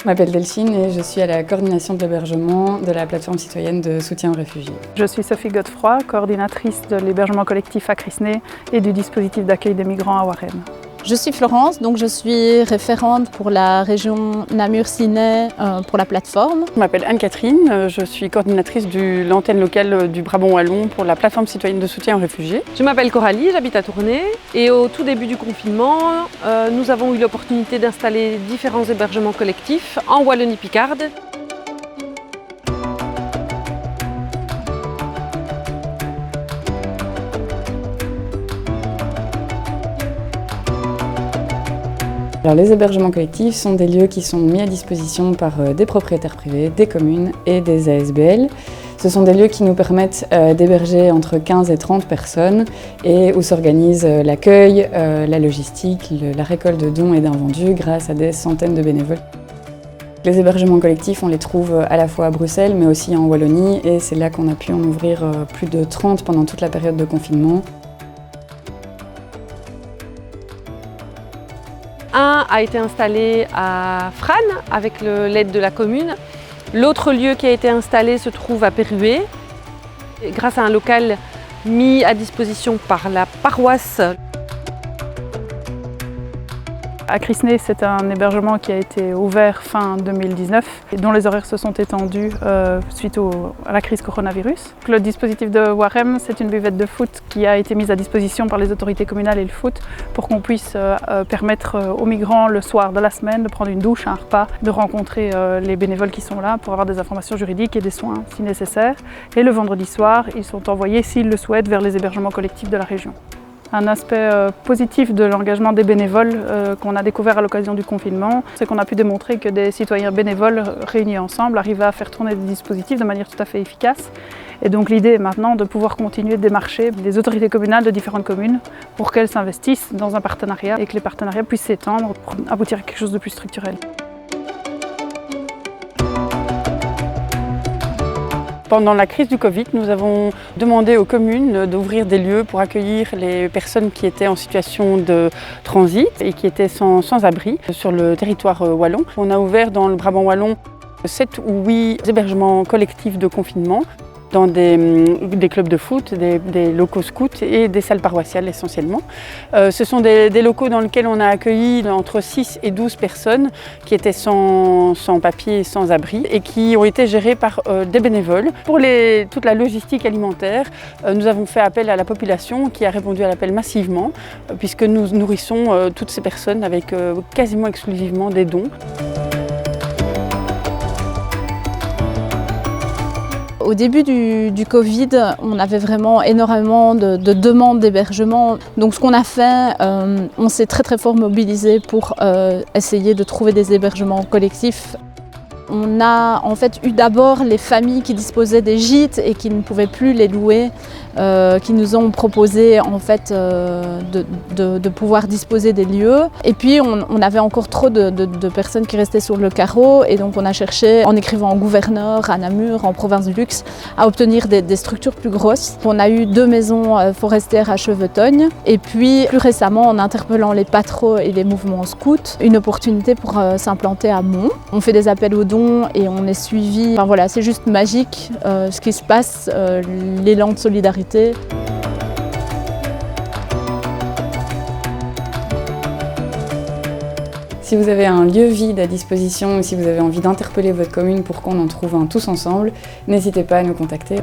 Je m'appelle Delphine et je suis à la coordination de l'hébergement de la plateforme citoyenne de soutien aux réfugiés. Je suis Sophie Godefroy, coordinatrice de l'hébergement collectif à Crisnay et du dispositif d'accueil des migrants à Waremme. Je suis Florence, donc je suis référente pour la région Namur-Ciney pour la plateforme. Je m'appelle Anne-Catherine, je suis coordinatrice de l'antenne locale du Brabant Wallon pour la plateforme citoyenne de soutien aux réfugiés. Je m'appelle Coralie, j'habite à Tournai et au tout début du confinement, nous avons eu l'opportunité d'installer différents hébergements collectifs en Wallonie-Picarde. Alors, les hébergements collectifs sont des lieux qui sont mis à disposition par des propriétaires privés, des communes et des ASBL. Ce sont des lieux qui nous permettent d'héberger entre 15 et 30 personnes et où s'organise l'accueil, la logistique, la récolte de dons et d'invendus grâce à des centaines de bénévoles. Les hébergements collectifs, on les trouve à la fois à Bruxelles mais aussi en Wallonie et c'est là qu'on a pu en ouvrir plus de 30 pendant toute la période de confinement. Un a été installé à Frasnes avec l'aide de la commune. L'autre lieu qui a été installé se trouve à Perruet, grâce à un local mis à disposition par la paroisse. À Crisnay, c'est un hébergement qui a été ouvert fin 2019 et dont les horaires se sont étendus suite à la crise coronavirus. Le dispositif de Waremme, c'est une buvette de foot qui a été mise à disposition par les autorités communales et le foot pour qu'on puisse permettre aux migrants le soir de la semaine de prendre une douche, un repas, de rencontrer les bénévoles qui sont là pour avoir des informations juridiques et des soins si nécessaire. Et le vendredi soir, ils sont envoyés, s'ils le souhaitent, vers les hébergements collectifs de la région. Un aspect positif de l'engagement des bénévoles qu'on a découvert à l'occasion du confinement, c'est qu'on a pu démontrer que des citoyens bénévoles réunis ensemble arrivaient à faire tourner des dispositifs de manière tout à fait efficace. Et donc l'idée est maintenant de pouvoir continuer de démarcher les autorités communales de différentes communes pour qu'elles s'investissent dans un partenariat et que les partenariats puissent s'étendre pour aboutir à quelque chose de plus structurel. Pendant la crise du Covid, nous avons demandé aux communes d'ouvrir des lieux pour accueillir les personnes qui étaient en situation de transit et qui étaient sans abri sur le territoire wallon. On a ouvert dans le Brabant Wallon 7 ou 8 hébergements collectifs de confinement dans des clubs de foot, des locaux scouts et des salles paroissiales essentiellement. Ce sont des locaux dans lesquels on a accueilli entre 6 et 12 personnes qui étaient sans papier et sans abri et qui ont été gérés par des bénévoles. Pour toute la logistique alimentaire, nous avons fait appel à la population qui a répondu à l'appel massivement puisque nous nourrissons toutes ces personnes avec quasiment exclusivement des dons. Au début du Covid, on avait vraiment énormément de demandes d'hébergement. Donc ce qu'on a fait, on s'est très fort mobilisé pour essayer de trouver des hébergements collectifs. On a en fait eu d'abord les familles qui disposaient des gîtes et qui ne pouvaient plus les louer, qui nous ont proposé en fait de pouvoir disposer des lieux. Et puis on avait encore trop de personnes qui restaient sur le carreau et donc on a cherché, en écrivant au gouverneur, à Namur, en province du Luxe, à obtenir des structures plus grosses. On a eu 2 maisons forestières à Chevetogne et puis plus récemment en interpellant les patros et les mouvements scouts, une opportunité pour s'implanter à Mont. On fait des appels aux dons et on est suivi. Enfin, voilà, c'est juste magique ce qui se passe, l'élan de solidarité. Si vous avez un lieu vide à disposition ou si vous avez envie d'interpeller votre commune pour qu'on en trouve un tous ensemble, n'hésitez pas à nous contacter.